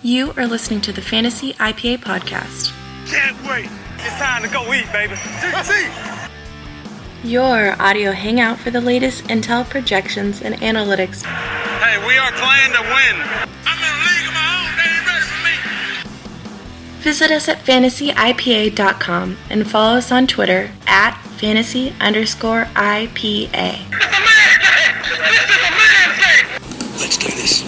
You are listening to the Fantasy IPA podcast. Can't wait. It's time to go eat, baby. See. Your audio hangout for the latest intel, projections, and analytics. Hey, we are playing to win. I'm in a league of my own. They ain't ready for me. Visit us at fantasyipa.com and follow us on Twitter at fantasy_IPA. It's a man's day. This is a man's day. Let's do this.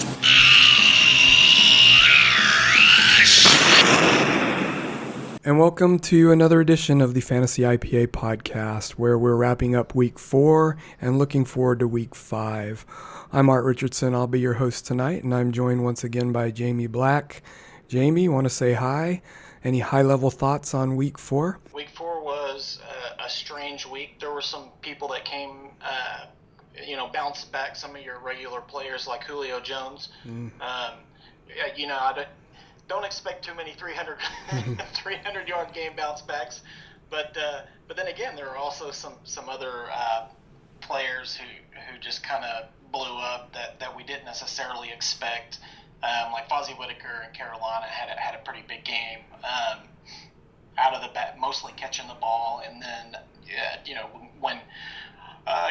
And welcome to another edition of the Fantasy IPA podcast, where we're wrapping up Week 4 and looking forward to Week 5. I'm Art Richardson. I'll be your host tonight, and I'm joined once again by Jamie Black. Jamie, want to say hi? Any high-level thoughts on Week 4? Week 4 was a strange week. There were some people that came, bounced back. Some of your regular players like Julio Jones. I don't expect too many 300-yard game bounce backs, but then again, there are also some other players who just kind of blew up that we didn't necessarily expect. Like Fozzie Whitaker in Carolina had a pretty big game out of the bat, mostly catching the ball, and then when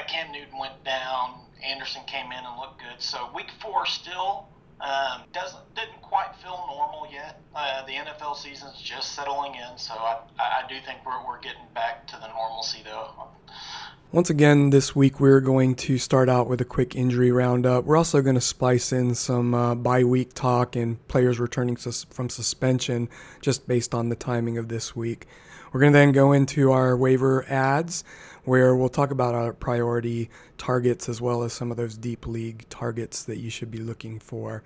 Cam Newton went down, Anderson came in and looked good. So Week 4 still didn't quite feel normal yet. The NFL season's just settling in, so I do think we're getting back to the normalcy though. Once again, this week we're going to start out with a quick injury roundup. We're also going to splice in some bye-week talk and players returning from suspension just based on the timing of this week. We're going to then go into our waiver ads, where we'll talk about our priority targets as well as some of those deep league targets that you should be looking for.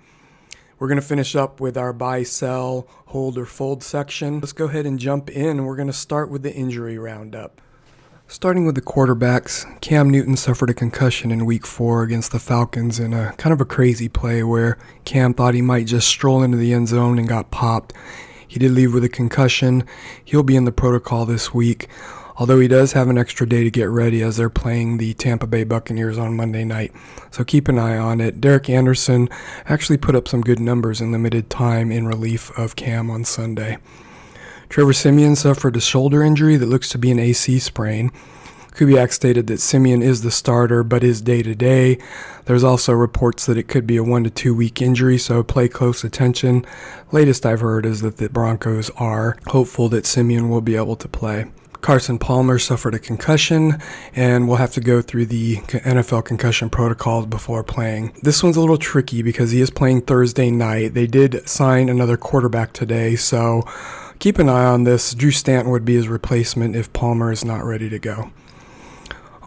We're going to finish up with our buy, sell, hold, or fold section. Let's go ahead and jump in. We're going to start with the injury roundup. Starting with the quarterbacks, Cam Newton suffered a concussion in Week 4 against the Falcons in a kind of a crazy play where Cam thought he might just stroll into the end zone and got popped. He did leave with a concussion. He'll be in the protocol this week, although he does have an extra day to get ready as they're playing the Tampa Bay Buccaneers on Monday night. So keep an eye on it. Derek Anderson actually put up some good numbers in limited time in relief of Cam on Sunday. Trevor Siemian suffered a shoulder injury that looks to be an AC sprain. Kubiak stated that Siemian is the starter but is day-to-day. There's also reports that it could be a 1 to 2 week injury, so pay close attention. Latest I've heard is that the Broncos are hopeful that Siemian will be able to play. Carson Palmer suffered a concussion, and we'll have to go through the NFL concussion protocols before playing. This one's a little tricky because he is playing Thursday night. They did sign another quarterback today, so keep an eye on this. Drew Stanton would be his replacement if Palmer is not ready to go.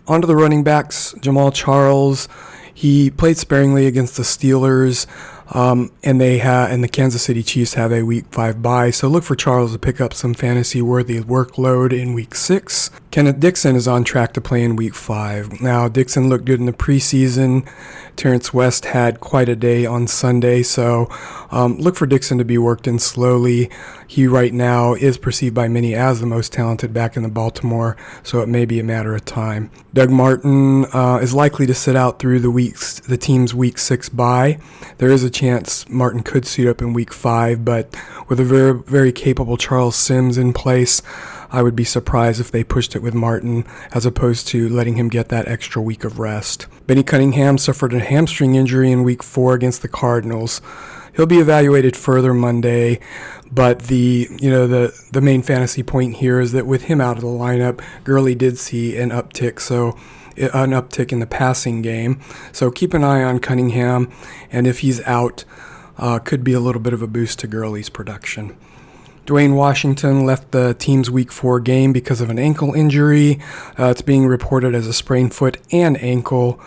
On to the running backs. Jamal Charles, he played sparingly against the Steelers, and the Kansas City Chiefs have a Week 5 bye, so look for Charles to pick up some fantasy-worthy workload in Week 6. Kenneth Dixon is on track to play in Week 5. Now, Dixon looked good in the preseason. Terrence West had quite a day on Sunday, so look for Dixon to be worked in slowly. He right now is perceived by many as the most talented back in the Baltimore, so it may be a matter of time. Doug Martin is likely to sit out through the team's Week 6 bye. There is a chance Martin could suit up in Week 5, but with a very, very capable Charles Sims in place, I would be surprised if they pushed it with Martin as opposed to letting him get that extra week of rest. Benny Cunningham suffered a hamstring injury in Week 4 against the Cardinals. He'll be evaluated further Monday, but the main fantasy point here is that with him out of the lineup, Gurley did see an uptick in the passing game. So keep an eye on Cunningham, and if he's out, could be a little bit of a boost to Gurley's production. Dwayne Washington left the team's Week 4 game because of an ankle injury. It's being reported as a sprained foot and ankle.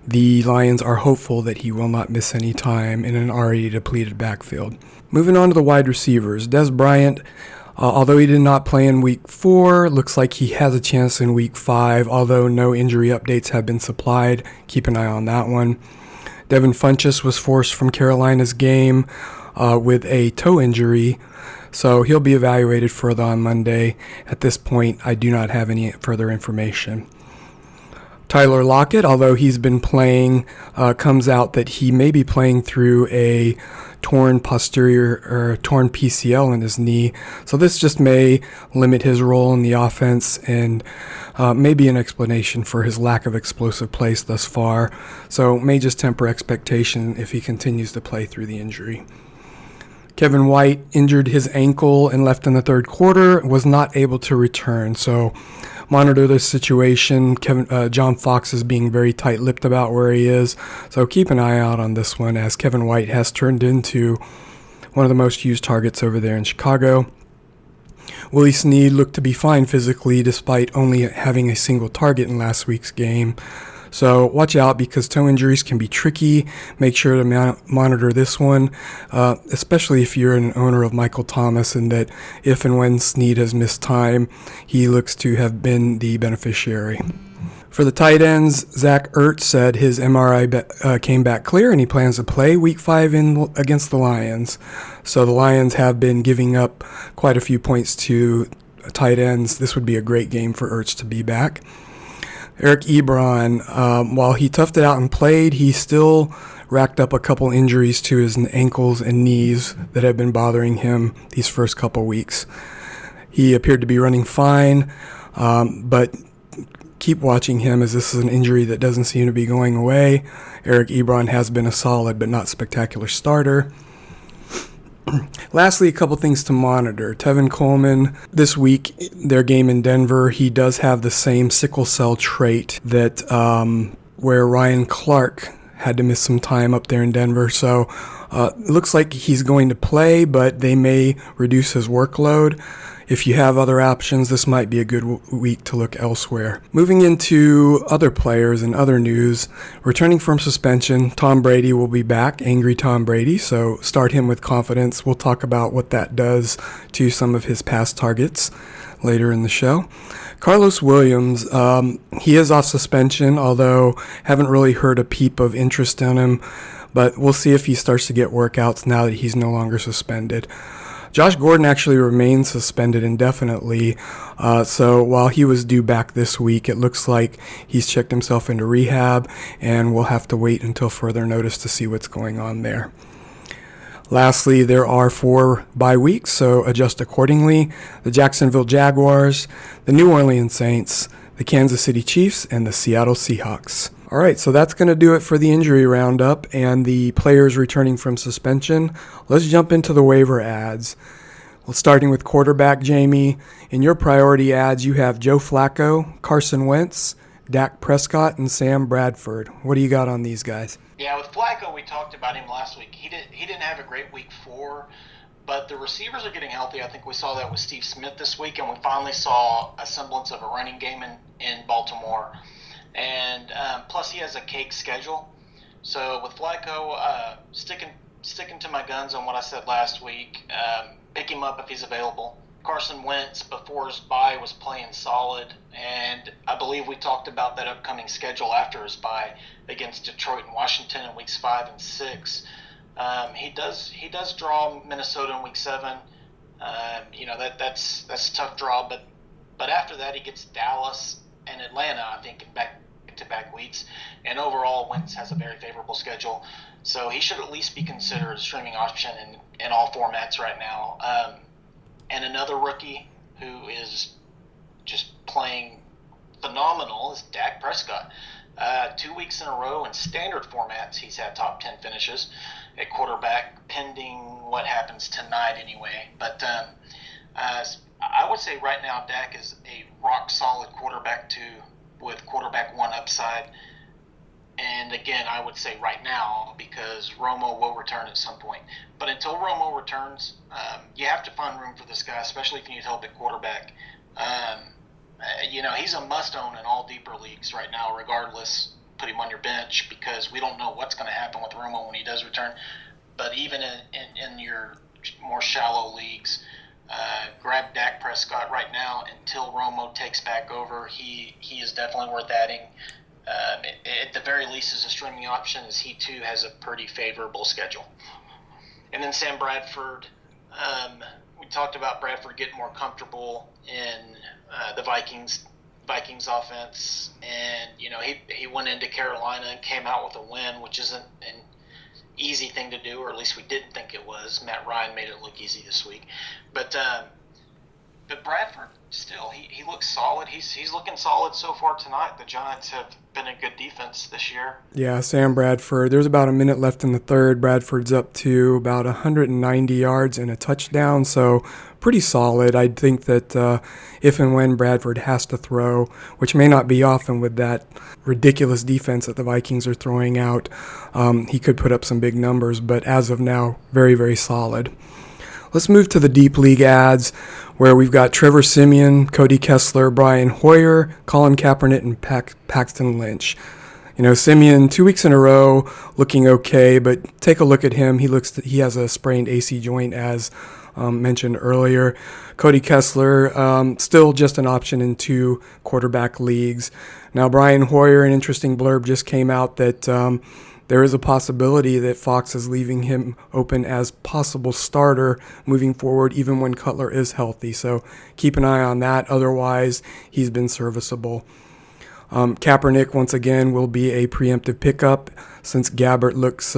The Lions are hopeful that he will not miss any time in an already depleted backfield. Moving on to the wide receivers. Des Bryant, although he did not play in Week 4, looks like he has a chance in Week 5, although no injury updates have been supplied. Keep an eye on that one. Devin Funchess was forced from Carolina's game with a toe injury, so he'll be evaluated further on Monday. At this point, I do not have any further information. Tyler Lockett, although he's been playing, comes out that he may be playing through a torn posterior or torn PCL in his knee. So this just may limit his role in the offense and may be an explanation for his lack of explosive plays thus far. So may just temper expectation if he continues to play through the injury. Kevin White injured his ankle and left in the third quarter, was not able to return. So monitor this situation. John Fox is being very tight-lipped about where he is. So keep an eye out on this one, as Kevin White has turned into one of the most used targets over there in Chicago. Willie Snead looked to be fine physically despite only having a single target in last week's game. So watch out, because toe injuries can be tricky. Make sure to monitor this one, especially if you're an owner of Michael Thomas, and that if and when Snead has missed time, he looks to have been the beneficiary. For the tight ends, Zach Ertz said his MRI came back clear and he plans to play Week 5 against the Lions. So the Lions have been giving up quite a few points to tight ends. This would be a great game for Ertz to be back. Eric Ebron, while he toughed it out and played, he still racked up a couple injuries to his ankles and knees that have been bothering him these first couple weeks. He appeared to be running fine, but keep watching him, as this is an injury that doesn't seem to be going away. Eric Ebron has been a solid but not spectacular starter. Lastly, a couple things to monitor. Tevin Coleman, this week, their game in Denver, he does have the same sickle cell trait that where Ryan Clark had to miss some time up there in Denver. So it looks like he's going to play, but they may reduce his workload. If you have other options, this might be a good week to look elsewhere. Moving into other players and other news, returning from suspension, Tom Brady will be back, angry Tom Brady, so start him with confidence. We'll talk about what that does to some of his past targets later in the show. Carlos Williams, he is off suspension, although haven't really heard a peep of interest in him, but we'll see if he starts to get workouts now that he's no longer suspended. Josh Gordon actually remains suspended indefinitely, so while he was due back this week, it looks like he's checked himself into rehab, and we'll have to wait until further notice to see what's going on there. Lastly, there are 4 bye weeks, so adjust accordingly. The Jacksonville Jaguars, the New Orleans Saints, the Kansas City Chiefs, and the Seattle Seahawks. All right, so that's going to do it for the injury roundup and the players returning from suspension. Let's jump into the waiver ads. Well, starting with quarterback, Jamie. In your priority ads, you have Joe Flacco, Carson Wentz, Dak Prescott, and Sam Bradford. What do you got on these guys? Yeah, with Flacco, we talked about him last week. He didn't have a great week 4, but the receivers are getting healthy. I think we saw that with Steve Smith this week, and we finally saw a semblance of a running game in Baltimore. And plus, he has a cake schedule. So with Flacco, sticking to my guns on what I said last week, pick him up if he's available. Carson Wentz, before his bye, was playing solid, and I believe we talked about that upcoming schedule after his bye against Detroit and Washington in weeks 5 and 6. He does draw Minnesota in week 7. That's a tough draw, but after that he gets Dallas and Atlanta, I think, in back-to-back weeks. And overall, Wentz has a very favorable schedule, so he should at least be considered a streaming option in all formats right now. And another rookie who is just playing phenomenal is Dak Prescott. 2 weeks in a row in standard formats, he's had top 10 finishes at quarterback, pending what happens tonight anyway. But I would say right now Dak is a rock-solid quarterback 2 with quarterback 1 upside. And again, I would say right now, because Romo will return at some point. But until Romo returns, you have to find room for this guy, especially if you need help at quarterback. He's a must-own in all deeper leagues right now, regardless. Put him on your bench, because we don't know what's going to happen with Romo when he does return. But even in your more shallow leagues, grab Dak Prescott right now until Romo takes back over. He is definitely worth adding. At the very least, as a streaming option, as he too has a pretty favorable schedule. And then Sam Bradford, we talked about Bradford getting more comfortable in the Vikings Vikings offense, and he went into Carolina and came out with a win, which isn't an easy thing to do, or at least we didn't think it was. Matt Ryan made it look easy this week, but Bradford still he looks solid. He's looking solid so far tonight. The Giants have been a good defense this year. Yeah, Sam Bradford. There's about a minute left in the third. Bradford's up to about 190 yards and a touchdown, so pretty solid. I think that if and when Bradford has to throw, which may not be often with that ridiculous defense that the Vikings are throwing out, he could put up some big numbers, but as of now, very, very solid. Let's move to the deep league ads, where we've got Trevor Siemian, Cody Kessler, Brian Hoyer, Colin Kaepernick, and Paxton Lynch. Siemian 2 weeks in a row looking okay, but take a look at him. He has a sprained AC joint, as mentioned earlier. Cody Kessler, still just an option in 2 quarterback leagues. Now, Brian Hoyer, an interesting blurb just came out that there is a possibility that Fox is leaving him open as possible starter moving forward, even when Cutler is healthy. So keep an eye on that. Otherwise, he's been serviceable. Kaepernick, once again, will be a preemptive pickup since Gabbert looks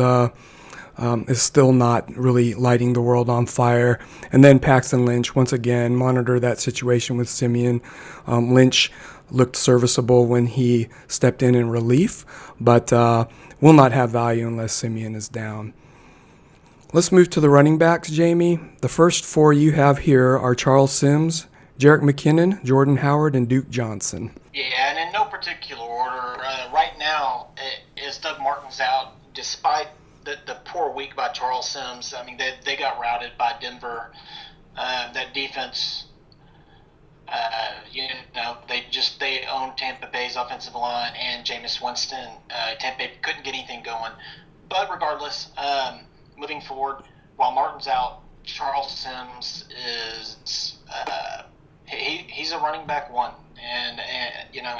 is still not really lighting the world on fire. And then Paxton Lynch, once again, monitor that situation with Siemian. Lynch looked serviceable when he stepped in relief, but will not have value unless Siemian is down. Let's move to the running backs, Jamie. The first 4 you have here are Charles Sims, Jerick McKinnon, Jordan Howard, and Duke Johnson. Yeah, and in no particular order. Right now, as Doug Martin's out, despite the poor week by Charles Sims, I mean, they got routed by Denver. That defense, they owned Tampa Bay's offensive line and Jameis Winston. Tampa Bay couldn't get anything going. But regardless, moving forward, while Martin's out, Charles Sims is he's a running back 1. And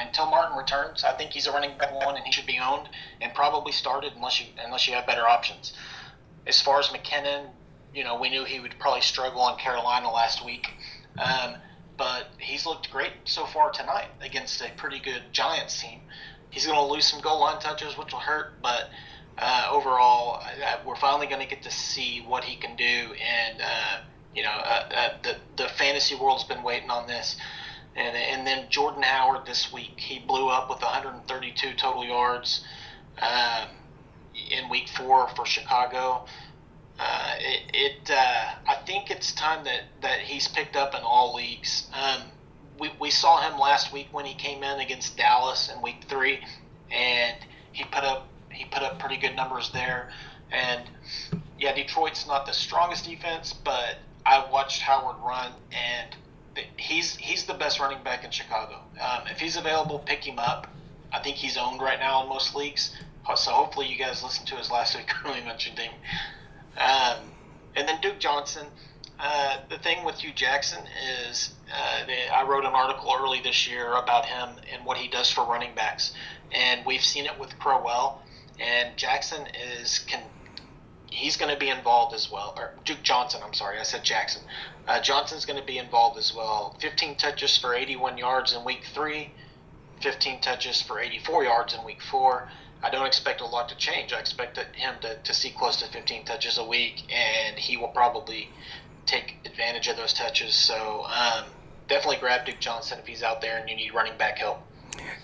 until Martin returns, I think he's a running back 1, and he should be owned and probably started unless you have better options. As far as McKinnon, we knew he would probably struggle in Carolina last week, but he's looked great so far tonight against a pretty good Giants team. He's going to lose some goal line touches, which will hurt, but overall, we're finally going to get to see what he can do, and the fantasy world's been waiting on this. And then Jordan Howard this week, he blew up with 132 total yards in week 4 for Chicago. I think it's time that he's picked up in all leagues. We saw him last week when he came in against Dallas in week 3, and he put up pretty good numbers there. And yeah, Detroit's not the strongest defense, but I watched Howard run, and he's the best running back in Chicago. If he's available, pick him up. I think he's owned right now in most leagues. So hopefully you guys listened to us last week. I really mentioned him. And then Duke Johnson. The thing with Hugh Jackson is I wrote an article early this year about him and what he does for running backs. And we've seen it with Crowell. And Jackson he's going to be involved as well. Or Duke Johnson, I'm sorry, I said Jackson. Johnson's going to be involved as well. 15 touches for 81 yards in week 3, 15 touches for 84 yards in week 4. I don't expect a lot to change. I expect him to see close to 15 touches a week, and he will probably take advantage of those touches. So definitely grab Duke Johnson if he's out there and you need running back help.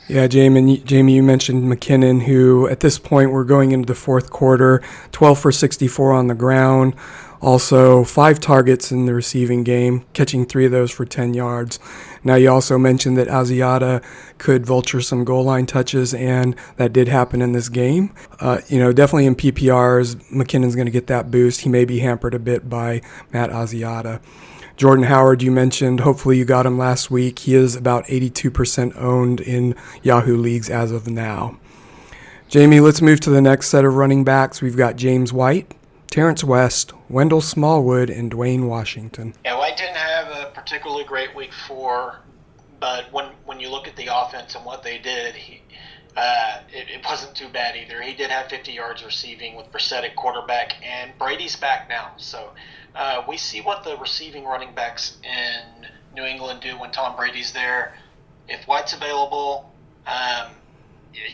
Yeah, Jamie, you mentioned McKinnon, who at this point we're going into the 4th quarter, 12 for 64 on the ground, also 5 targets in the receiving game, catching 3 of those for 10 yards. Now, you also mentioned that Asiata could vulture some goal line touches, and that did happen in this game. Definitely in PPRs, McKinnon's going to get that boost. He may be hampered a bit by Matt Asiata. Jordan Howard, you mentioned, hopefully you got him last week. He is about 82% owned in Yahoo leagues as of now. Jamie, let's move to the next set of running backs. We've got James White, Terrence West, Wendell Smallwood, and Dwayne Washington. Yeah, White didn't have a particularly great week 4, but when you look at the offense and what they did, it wasn't too bad either. He did have 50 yards receiving with Brissett at quarterback, and Brady's back now. So we see what the receiving running backs in New England do when Tom Brady's there. if White's available,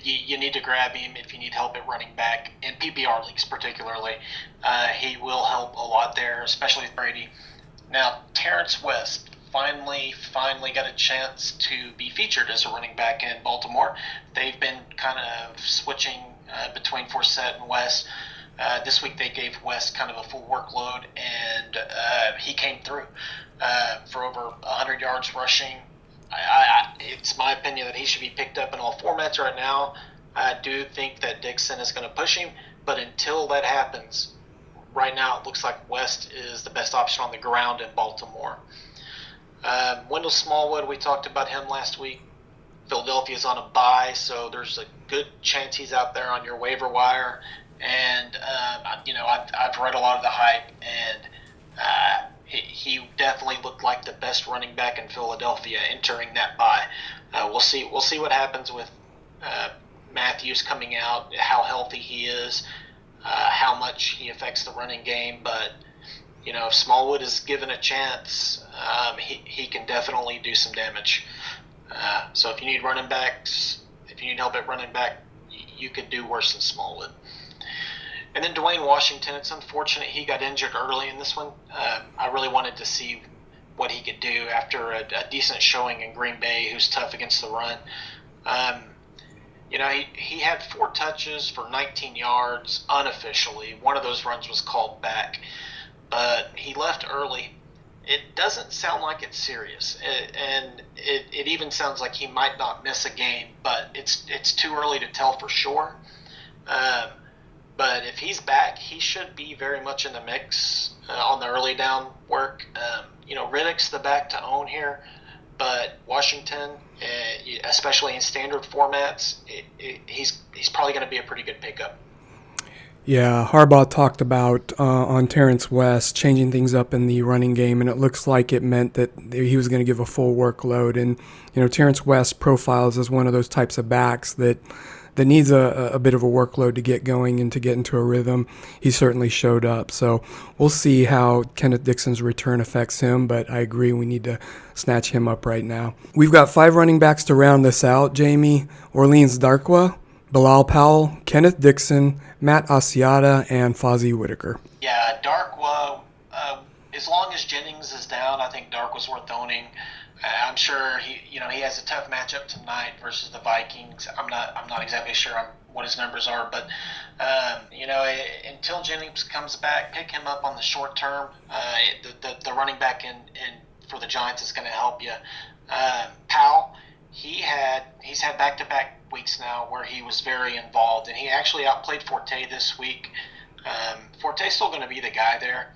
you need to grab him if you need help at running back, in PPR leagues particularly. He will help a lot there, especially with Brady. Now, Terrence West finally got a chance to be featured as a running back in Baltimore. They've been kind of switching between Forsett and West. This week they gave West kind of a full workload, and he came through for over 100 yards rushing. It's my opinion that he should be picked up in all formats right now. I do think that Dixon is going to push him, but until that happens, right now it looks like West is the best option on the ground in Baltimore. Wendell Smallwood, we talked about him last week. Philadelphia's on a bye, so there's a good chance he's out there on your waiver wire. And, I've read a lot of the hype, and he definitely looked like the best running back in Philadelphia entering that bye. We'll see what happens with Matthews coming out, how healthy he is, how much he affects the running game. But, if Smallwood is given a chance, he can definitely do some damage. So if you need running backs, if you need help at running back, you could do worse than Smallwood. And then Dwayne Washington, it's unfortunate he got injured early in this one. I really wanted to see what he could do after a decent showing in Green Bay, who's tough against the run. He had 4 touches for 19 yards unofficially. One of those runs was called back, but he left early. It doesn't sound like it's serious, and it even sounds like he might not miss a game, but it's too early to tell for sure. But if he's back, he should be very much in the mix on the early down work. Riddick's the back to own here, but Washington, especially in standard formats, he's probably going to be a pretty good pickup. Yeah, Harbaugh talked about on Terrence West changing things up in the running game, and it looks like it meant that he was going to give a full workload. And, Terrence West profiles as one of those types of backs that needs a bit of a workload to get going and to get into a rhythm. He certainly showed up. So we'll see how Kenneth Dixon's return affects him, but I agree we need to snatch him up right now. We've got 5 running backs to round this out, Jamie. Orleans Darkwa, Bilal Powell, Kenneth Dixon, Matt Asiata, and Fozzie Whitaker. Yeah, Darkwa, as long as Jennings is down, I think Darkwa's worth owning. I'm sure he has a tough matchup tonight versus the Vikings. I'm not exactly sure what his numbers are, but until Jennings comes back, pick him up on the short term. The running back in for the Giants is going to help you. Powell, he's had back-to-back weeks now where he was very involved, and he actually outplayed Forte this week. Forte's still going to be the guy there,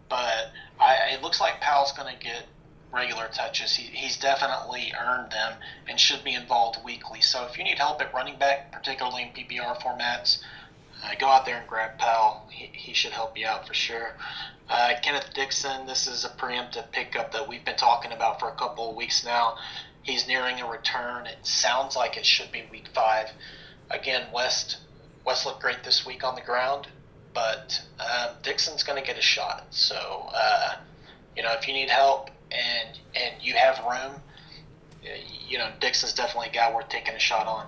but it looks like Powell's going to get regular touches. He's definitely earned them and should be involved weekly. So if you need help at running back, particularly in PPR formats, go out there and grab Powell. He should help you out for sure. Kenneth Dixon, this is a preemptive pickup that we've been talking about for a couple of weeks now. He's nearing a return. It sounds like it should be week 5. Again, West looked great this week on the ground, but Dixon's going to get a shot. So, if you need help, and you have room, Dixon's definitely a guy worth taking a shot on.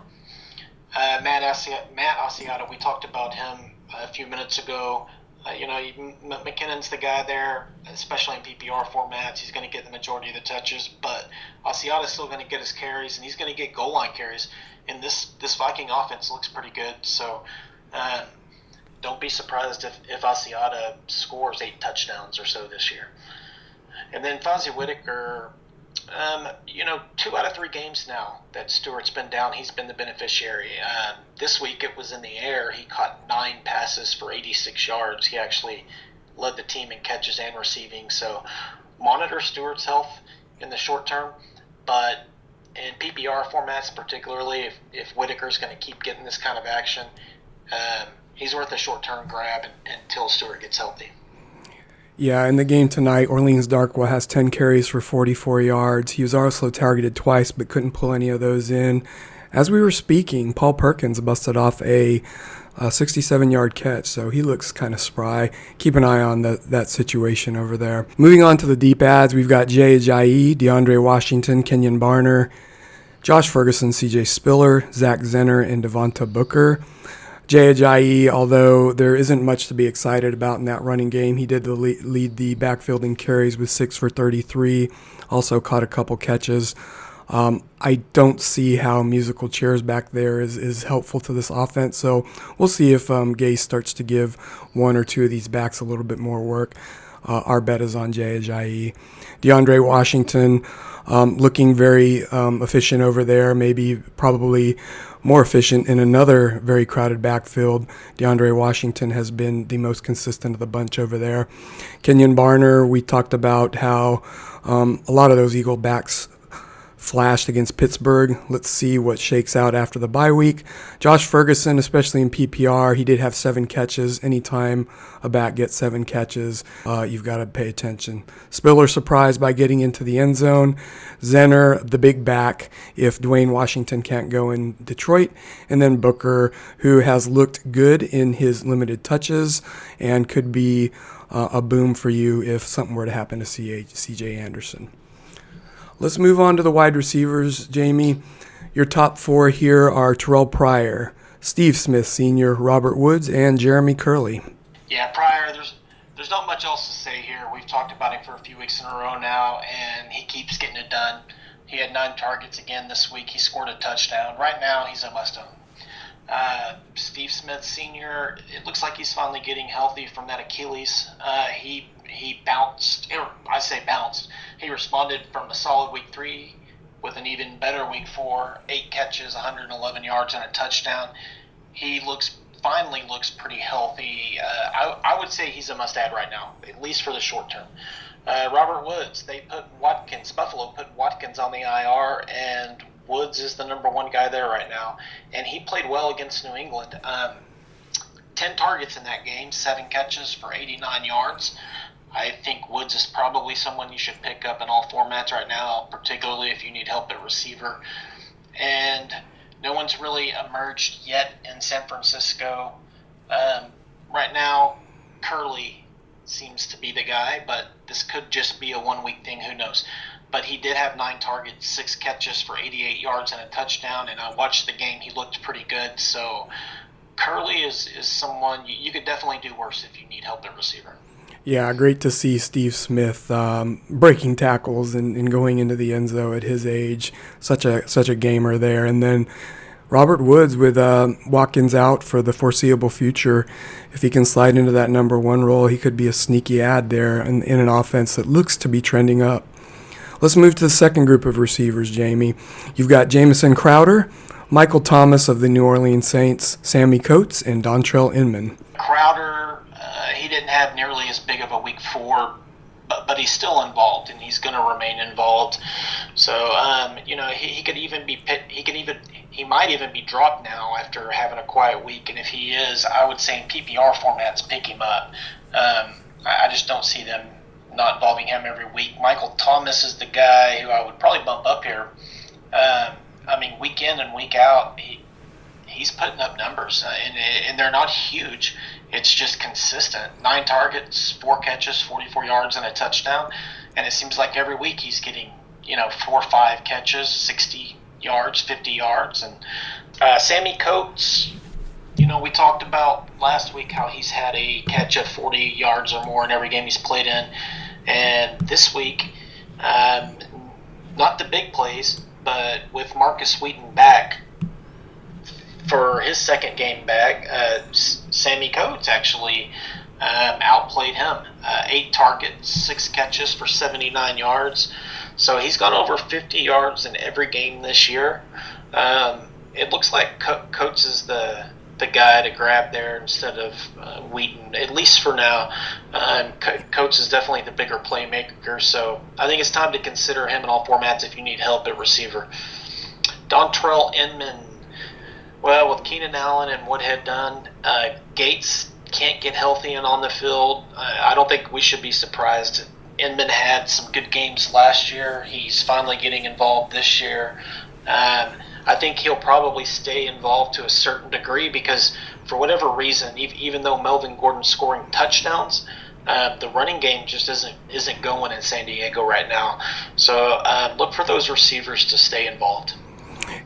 Matt Asiata, we talked about him a few minutes ago. McKinnon's the guy there, especially in PPR formats. He's going to get the majority of the touches, but Asiata's still going to get his carries, and he's going to get goal line carries. And this Viking offense looks pretty good, so don't be surprised if Asiata scores 8 touchdowns or so this year. And then Fozzie Whitaker, 2 out of 3 games now that Stewart's been down, he's been the beneficiary. This week it was in the air. He caught 9 passes for 86 yards. He actually led the team in catches and receiving. So monitor Stewart's health in the short term. But in PPR formats particularly, if Whitaker's going to keep getting this kind of action, he's worth a short-term grab until Stewart gets healthy. Yeah, in the game tonight, Orleans Darkwa has 10 carries for 44 yards. He was also targeted twice, but couldn't pull any of those in. As we were speaking, Paul Perkins busted off a 67-yard catch, so he looks kind of spry. Keep an eye on that situation over there. Moving on to the deep ads, we've got Jay Ajayi, DeAndre Washington, Kenyon Barner, Josh Ferguson, CJ Spiller, Zach Zenner, and Devonta Booker. Jay Ajayi, although there isn't much to be excited about in that running game, he did lead the backfield in carries with 6 for 33, also caught a couple catches. I don't see how musical chairs back there is helpful to this offense, so we'll see if Gase starts to give one or two of these backs a little bit more work. Our bet is on Jay Ajayi. DeAndre Washington, looking very efficient over there, probably more efficient in another very crowded backfield. DeAndre Washington has been the most consistent of the bunch over there. Kenyon Barner, we talked about how a lot of those Eagle backs flashed against Pittsburgh. Let's see what shakes out after the bye week. Josh Ferguson, especially in PPR, he did have 7 catches. Anytime a back gets 7 catches, you've got to pay attention. Spiller surprised by getting into the end zone. Zenner, the big back, if Dwayne Washington can't go in Detroit. And then Booker, who has looked good in his limited touches and could be a boom for you if something were to happen to CJ Anderson. Let's move on to the wide receivers, Jamie. Your top 4 here are Terrell Pryor, Steve Smith Sr., Robert Woods, and Jeremy Curley. Yeah, Pryor, there's not much else to say here. We've talked about him for a few weeks in a row now, and he keeps getting it done. He had 9 targets again this week. He scored a touchdown. Right now, he's a must-own. Steve Smith Sr., it looks like he's finally getting healthy from that Achilles. He bounced, or I say bounced. He responded from a solid week 3 with an even better week 4, 8 catches, 111 yards, and a touchdown. He finally looks pretty healthy. I would say he's a must-add right now, at least for the short term. Robert Woods, Buffalo put Watkins on the IR, and Woods is the number 1 guy there right now, and he played well against New England. 10 targets in that game, 7 catches for 89 yards. I think Woods is probably someone you should pick up in all formats right now, particularly if you need help at receiver. And no one's really emerged yet in San Francisco. Right now, Curley seems to be the guy, but this could just be a 1-week thing, who knows. But he did have 9 targets, 6 catches for 88 yards and a touchdown, and I watched the game. He looked pretty good, so Curley is someone you could definitely do worse if you need help at receiver. Yeah, great to see Steve Smith breaking tackles and going into the end zone at his age. Such a gamer there. And then Robert Woods with Watkins out for the foreseeable future. If he can slide into that number 1 role, he could be a sneaky add there in an offense that looks to be trending up. Let's move to the second group of receivers, Jamie. You've got Jamison Crowder, Michael Thomas of the New Orleans Saints, Sammy Coates, and Dontrell Inman. Crowder, he didn't have nearly as big of a week 4, but he's still involved, and he's going to remain involved. So, he might even be dropped now after having a quiet week. And if he is, I would say in PPR formats, pick him up. I just don't see them not involving him every week. Michael Thomas is the guy who I would probably bump up here. Week in and week out, he's putting up numbers, and they're not huge. It's just consistent. 9 targets, 4 catches, 44 yards, and a touchdown. And it seems like every week he's getting, 4 or 5 catches, 60 yards, 50 yards. And Sammy Coates, we talked about last week how he's had a catch of 40 yards or more in every game he's played in. And this week, not the big plays, but with Marcus Wheaton back for his second game back, Sammy Coates actually outplayed him. 8 targets, 6 catches for 79 yards. So he's gone over 50 yards in every game this year. It looks like Coates is the guy to grab there instead of Wheaton, at least for now. Coates is definitely the bigger playmaker, so I think it's time to consider him in all formats if you need help at receiver. Dontrell Inman, well, with Keenan Allen and Woodhead done, Gates can't get healthy and on the field. I don't think we should be surprised. Inman had some good games last year. He's finally getting involved this year. I think he'll probably stay involved to a certain degree because for whatever reason, even though Melvin Gordon's scoring touchdowns, the running game just isn't going in San Diego right now. So look for those receivers to stay involved.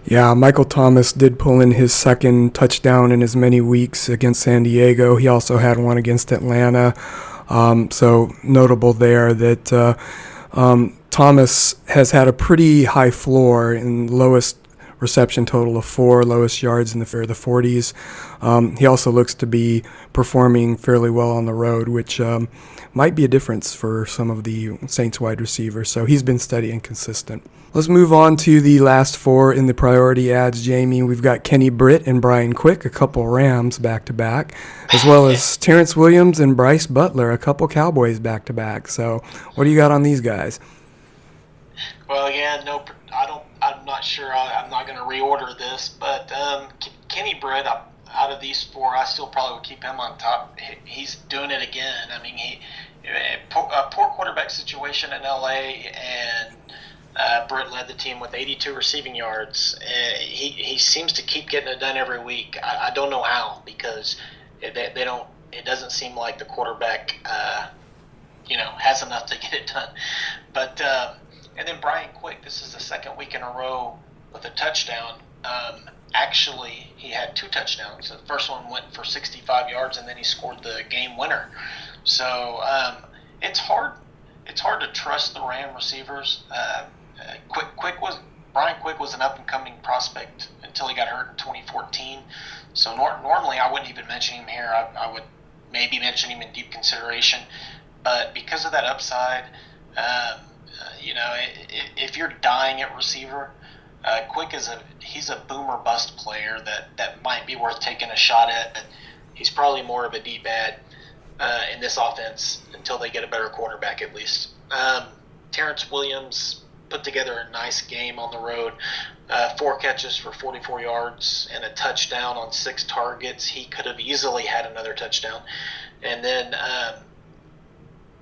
Yeah, Michael Thomas did pull in his second touchdown in as many weeks against San Diego. He also had one against Atlanta. So notable there that Thomas has had a pretty high floor and lowest reception total of 4, lowest yards in the 40s. He also looks to be performing fairly well on the road, which might be a difference for some of the Saints wide receivers. So he's been steady and consistent. Let's move on to the last 4 in the priority ads, Jamie. We've got Kenny Britt and Brian Quick, a couple Rams back-to-back, as well as Terrence Williams and Bryce Butler, a couple Cowboys back-to-back. So what do you got on these guys? Well, yeah, I'm not sure. I'm not going to reorder this, but Kenny Britt, out of these 4, I still probably would keep him on top. He's doing it again. I mean, a poor quarterback situation in LA, and Britt led the team with 82 receiving yards. He seems to keep getting it done every week. I don't know how, because they don't. It doesn't seem like the quarterback, has enough to get it done. But and then Brian Quick, this is the second week in a row with a touchdown. Actually, he had 2 touchdowns. The first one went for 65 yards, and then he scored the game winner. So it's hard. It's hard to trust the Ram receivers. Brian Quick was an up and coming prospect until he got hurt in 2014. So normally I wouldn't even mention him here. I would maybe mention him in deep consideration, but because of that upside, if you're dying at receiver, Quick he's a boomer bust player that might be worth taking a shot at. But he's probably more of a D-bad in this offense until they get a better quarterback, at least. Terrence Williams put together a nice game on the road. 4 catches for 44 yards and a touchdown on 6 targets. He could have easily had another touchdown. And then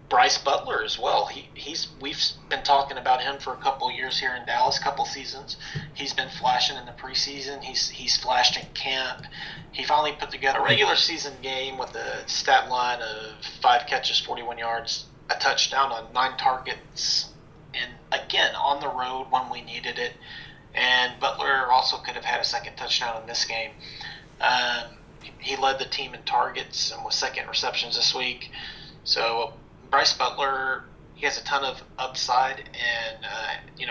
Bryce Butler as well. We've been talking about him for a couple of years here in Dallas, couple seasons. He's been flashing in the preseason. He's flashed in camp. He finally put together a regular season game with a stat line of 5 catches, 41 yards, a touchdown on 9 targets, and again on the road when we needed it. And Butler also could have had a second touchdown in this game. He led the team in targets and with second receptions this week. So Bryce Butler, he has a ton of upside, and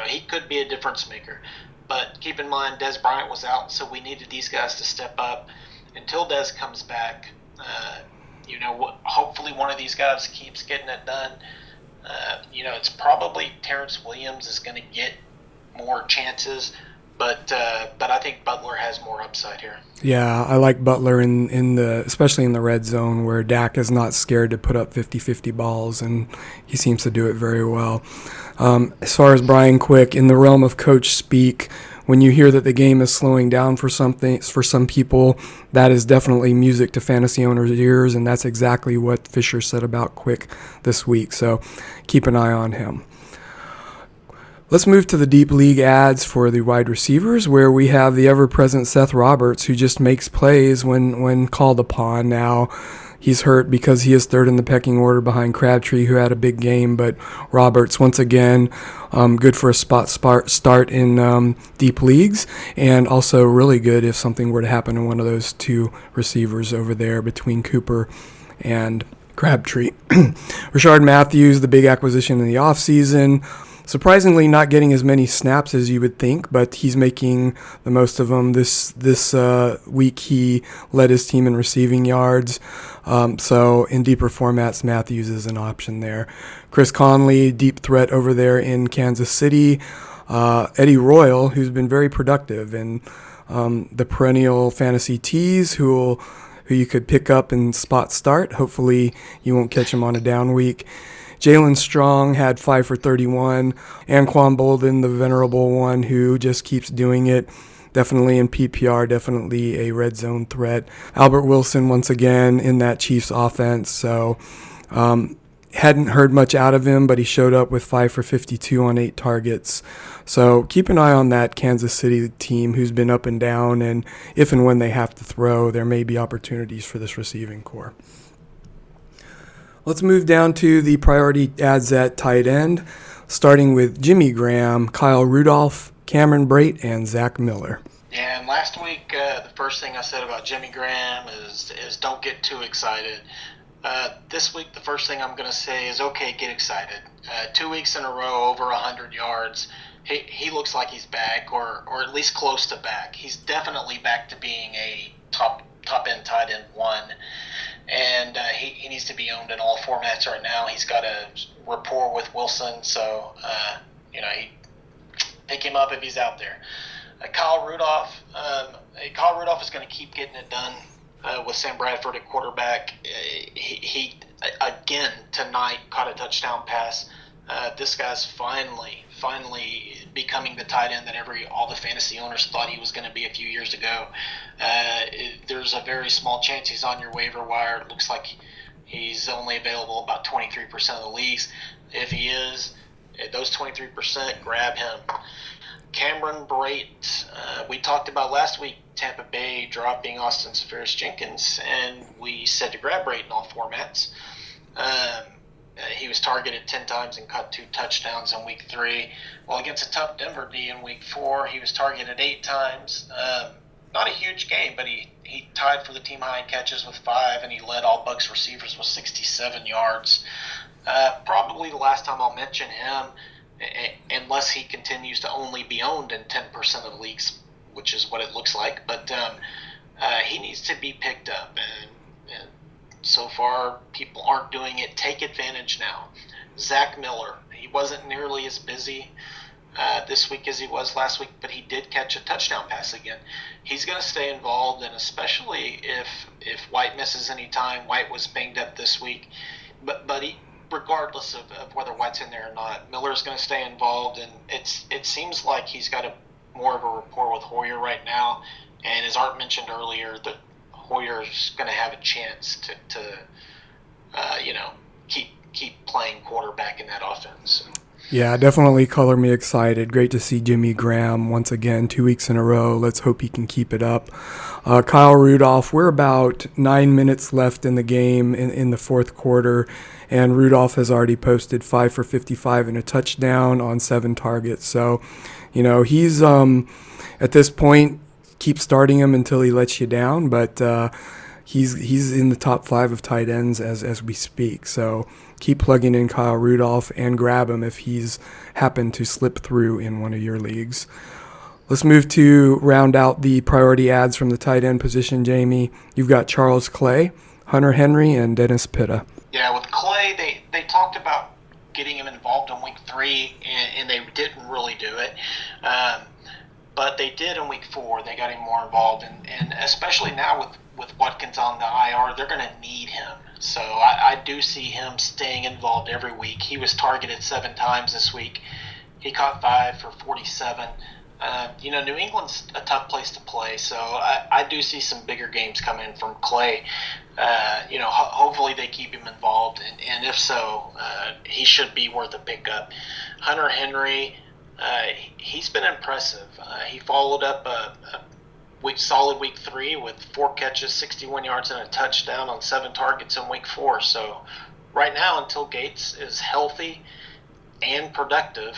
he could be a difference maker. But keep in mind, Dez Bryant was out, so we needed these guys to step up. Until Dez comes back, hopefully one of these guys keeps getting it done. It's probably Terrence Williams is going to get more chances, but I think Butler has more upside here. Yeah, I like Butler especially in the red zone, where Dak is not scared to put up 50-50 balls, and he seems to do it very well. As far as Brian Quick, in the realm of coach speak, when you hear that the game is slowing down for some people, that is definitely music to fantasy owners' ears, and that's exactly what Fisher said about Quick this week. So keep an eye on him. Let's move to the deep league ads for the wide receivers, where we have the ever-present Seth Roberts, who just makes plays when called upon. Now, he's hurt because he is third in the pecking order behind Crabtree, who had a big game, but Roberts, once again, good for a spot start in deep leagues, and also really good if something were to happen to one of those 2 receivers over there between Cooper and Crabtree. Rashard Matthews, the big acquisition in the offseason, surprisingly not getting as many snaps as you would think, but he's making the most of them. This week he led his team in receiving yards. So in deeper formats, Matthews is an option there. Chris Conley, deep threat over there in Kansas City. Eddie Royal, who's been very productive, and the perennial fantasy tease, who you could pick up and spot start. Hopefully you won't catch him on a down week. Jalen Strong had 5 for 31. Anquan Bolden, the venerable one who just keeps doing it. Definitely in PPR, definitely a red zone threat. Albert Wilson, once again, in that Chiefs offense. So hadn't heard much out of him, but he showed up with 5 for 52 on 8 targets. So keep an eye on that Kansas City team, who's been up and down. And if and when they have to throw, there may be opportunities for this receiving core. Let's move down to the priority ads at tight end, starting with Jimmy Graham, Kyle Rudolph, Cameron Brate and Zach Miller. Yeah, and last week, the first thing I said about Jimmy Graham is don't get too excited. This week, the first thing I'm going to say is, okay, get excited. 2 weeks in a row, over 100 yards. He looks like he's back, or at least close to back. He's definitely back to being a top-end tight end one. And he needs to be owned in all formats right now. He's got a rapport with Wilson, so, pick him up if he's out there. Kyle Rudolph is going to keep getting it done with Sam Bradford at quarterback. He again tonight caught a touchdown pass. This guy's finally becoming the tight end that all the fantasy owners thought he was going to be a few years ago. There's a very small chance he's on your waiver wire. It looks like he's only available about 23% of the leagues. If he is, those 23%, grab him. Cameron Brate, we talked about last week Tampa Bay dropping Austin Severus-Jenkins, and we said to grab Brate in all formats. He was targeted 10 times and caught 2 touchdowns in week 3. Well, against a tough Denver D in week 4, he was targeted 8 times. Not a huge game, but he tied for the team high in catches with 5, and he led all Bucs receivers with 67 yards. Probably the last time I'll mention him, unless he continues to only be owned in 10% of the leagues, which is what it looks like. But he needs to be picked up, and so far people aren't doing it. Take advantage now. Zach Miller, he wasn't nearly as busy this week as he was last week, but he did catch a touchdown pass again. He's going to stay involved, and especially if White misses any time. White was banged up this week, but regardless of whether White's in there or not, Miller's going to stay involved, and it seems like he's got more of a rapport with Hoyer right now. And as Art mentioned earlier, that Hoyer's going to have a chance to keep playing quarterback in that offense. Yeah, definitely color me excited. Great to see Jimmy Graham once again, 2 weeks in a row. Let's hope he can keep it up. Kyle Rudolph, we're about 9 minutes left in the game in the fourth quarter, and Rudolph has already posted 5 for 55 and a touchdown on 7 targets. So, he's at this point, keep starting him until he lets you down, but he's in the top 5 of tight ends as we speak. So keep plugging in Kyle Rudolph and grab him if he's happened to slip through in one of your leagues. Let's move to round out the priority ads from the tight end position, Jamie. You've got Charles Clay, Hunter Henry, and Dennis Pitta. Yeah, with Clay, they talked about getting him involved in week 3, and they didn't really do it. But they did in week 4. They got him more involved, and especially now with Watkins on the IR, they're going to need him. So I do see him staying involved every week. He was targeted 7 times this week. He caught 5 for 47. New England's a tough place to play, so I do see some bigger games coming from Clay. Hopefully they keep him involved, and if so, he should be worth a pickup. Hunter Henry, he's been impressive. He followed up a solid week 3 with 4 catches, 61 yards, and a touchdown on 7 targets in week 4. So right now, until Gates is healthy and productive,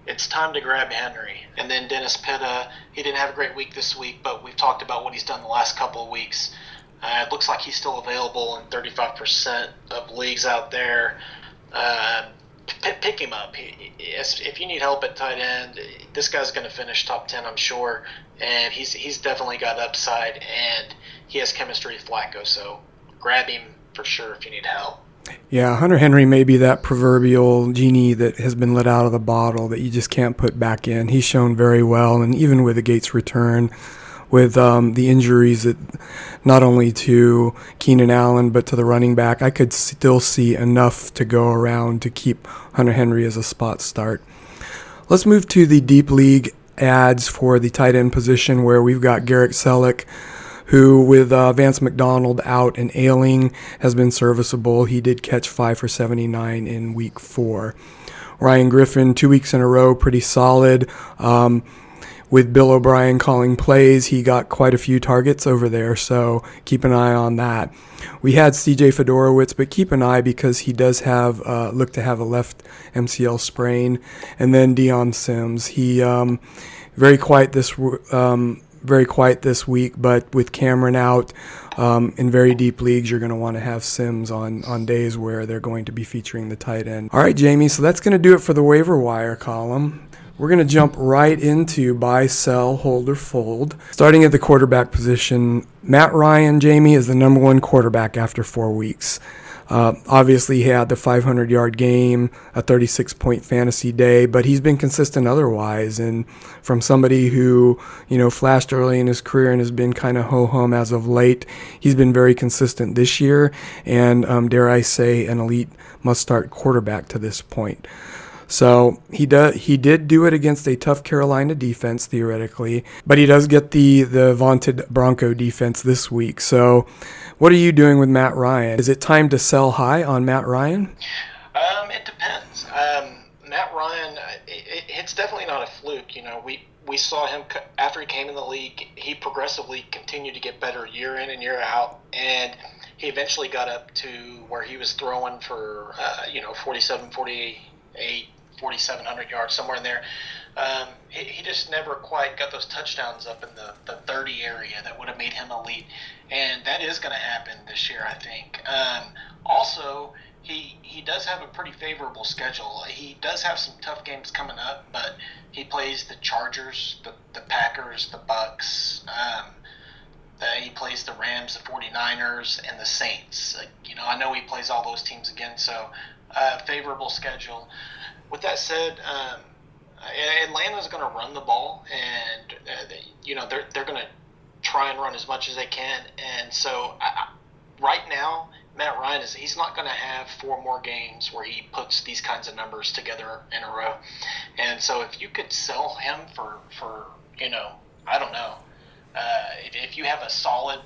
it's time to grab Henry. And then Dennis Pitta, he didn't have a great week this week, but we've talked about what he's done the last couple of weeks. It looks like he's still available in 35% of leagues out there. Pick him up. If you need help at tight end, this guy's going to finish top 10, I'm sure. And he's definitely got upside, and he has chemistry with Flacco. So grab him for sure if you need help. Yeah, Hunter Henry may be that proverbial genie that has been let out of the bottle that you just can't put back in. He's shown very well, and even with the Gates return, with the injuries that not only to Keenan Allen but to the running back, I could still see enough to go around to keep Hunter Henry as a spot start. Let's move to the deep league ads for the tight end position, where we've got Garrett Selleck, who with Vance McDonald out and ailing has been serviceable. He did catch 5 for 79 in week 4. Ryan Griffin, 2 weeks in a row, pretty solid. With Bill O'Brien calling plays, he got quite a few targets over there, so keep an eye on that. We had C.J. Fedorowicz, but keep an eye because he does have look to have a left MCL sprain. And then Deion Sims, he Very quiet this week, but with Cameron out, in very deep leagues, you're going to want to have Sims on days where they're going to be featuring the tight end. All right, Jamie, so that's going to do it for the waiver wire column. We're going to jump right into buy, sell, hold, or fold. Starting at the quarterback position, Matt Ryan, Jamie, is the number one quarterback after 4 weeks. Obviously, he had the 500-yard game, a 36-point fantasy day, but he's been consistent otherwise. And from somebody who, flashed early in his career and has been kind of ho-hum as of late, he's been very consistent this year and, dare I say, an elite must-start quarterback to this point. So he did do it against a tough Carolina defense, theoretically, but he does get the vaunted Bronco defense this week. So what are you doing with Matt Ryan? Is it time to sell high on Matt Ryan? It depends. Matt Ryan, it's definitely not a fluke. We saw him after he came in the league. He progressively continued to get better year in and year out, and he eventually got up to where he was throwing for 47, 48, 4,700 yards, somewhere in there. He just never quite got those touchdowns up in the 30 area that would have made him elite, and that is going to happen this year, I think. Also, he does have a pretty favorable schedule. He does have some tough games coming up, but he plays the Chargers, the Packers, the Bucks. He plays the Rams, the 49ers, and the Saints. I know he plays all those teams again, so favorable schedule. With that said, Atlanta's going to run the ball, and they're going to try and run as much as they can. And so right now, Matt Ryan he's not going to have 4 more games where he puts these kinds of numbers together in a row. And so if you could sell him for I don't know, if you have a solid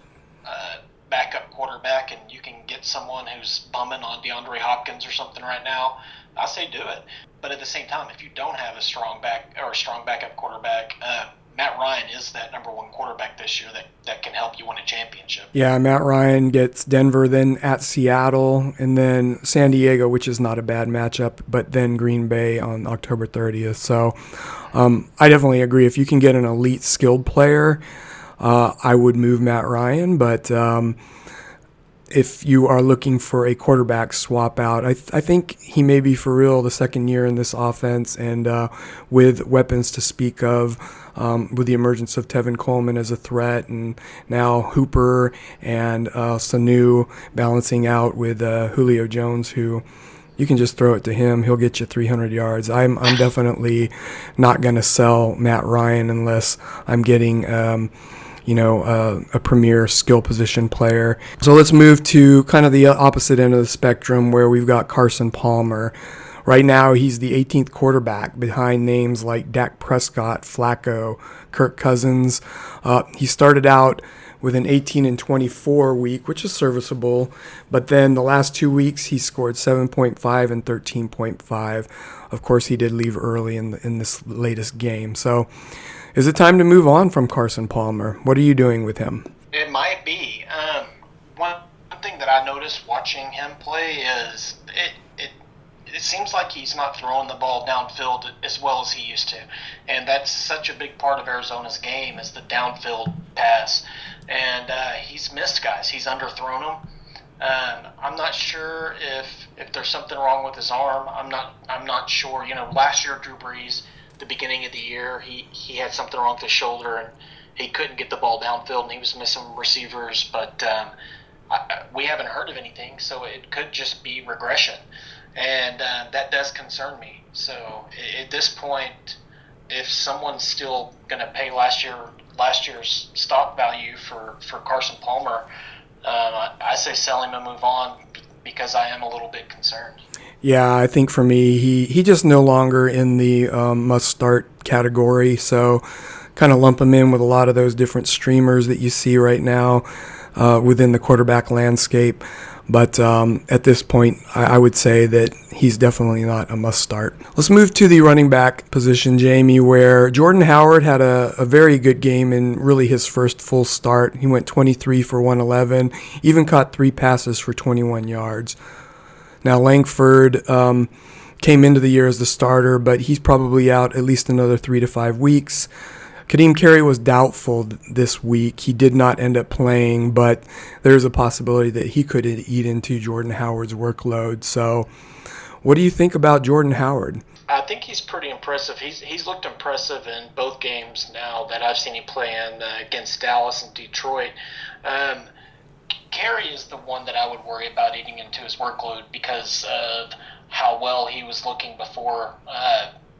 backup quarterback and you can get someone who's bumming on DeAndre Hopkins or something right now, I say do it. But at the same time, if you don't have a strong backup quarterback, Matt Ryan is that number one quarterback this year that can help you win a championship. Yeah, Matt Ryan gets Denver, then at Seattle, and then San Diego, which is not a bad matchup, but then Green Bay on October 30th. So I definitely agree. If you can get an elite skilled player, I would move Matt Ryan, but if you are looking for a quarterback swap out, I think he may be for real the second year in this offense, and with weapons to speak of, with the emergence of Tevin Coleman as a threat, and now Hooper and Sanu balancing out with Julio Jones, who you can just throw it to him. He'll get you 300 yards. I'm definitely not going to sell Matt Ryan unless I'm getting a premier skill position player. So let's move to kind of the opposite end of the spectrum, where we've got Carson Palmer. Right now, he's the 18th quarterback behind names like Dak Prescott, Flacco, Kirk Cousins. He started out with an 18-24 week, which is serviceable, but then the last 2 weeks he scored 7.5 and 13.5. Of course, he did leave early in this latest game. So is it time to move on from Carson Palmer? What are you doing with him? It might be. One thing that I noticed watching him play is it seems like he's not throwing the ball downfield as well as he used to. And that's such a big part of Arizona's game, is the downfield pass. And he's missed guys. He's underthrown them. I'm not sure if there's something wrong with his arm. I'm not sure. Last year, Drew Brees, the beginning of the year, he had something wrong with his shoulder, and he couldn't get the ball downfield, and he was missing receivers. But we haven't heard of anything, so it could just be regression. And that does concern me. So at this point, if someone's still going to pay last year's stock value for Carson Palmer, I say sell him and move on, because I am a little bit concerned. Yeah, I think for me, he just no longer in the must-start category. So kind of lump him in with a lot of those different streamers that you see right now within the quarterback landscape. But at this point, I would say that he's definitely not a must-start. Let's move to the running back position, Jamie, where Jordan Howard had a very good game in really his first full start. He went 23 for 111, even caught 3 passes for 21 yards. Now, Langford came into the year as the starter, but he's probably out at least another 3 to 5 weeks. Kadeem Carey was doubtful this week. He did not end up playing, but there's a possibility that he could eat into Jordan Howard's workload. So what do you think about Jordan Howard? I think he's pretty impressive. He's looked impressive in both games now that I've seen him play in against Dallas and Detroit. Carey is the one that I would worry about eating into his workload because of how well he was looking before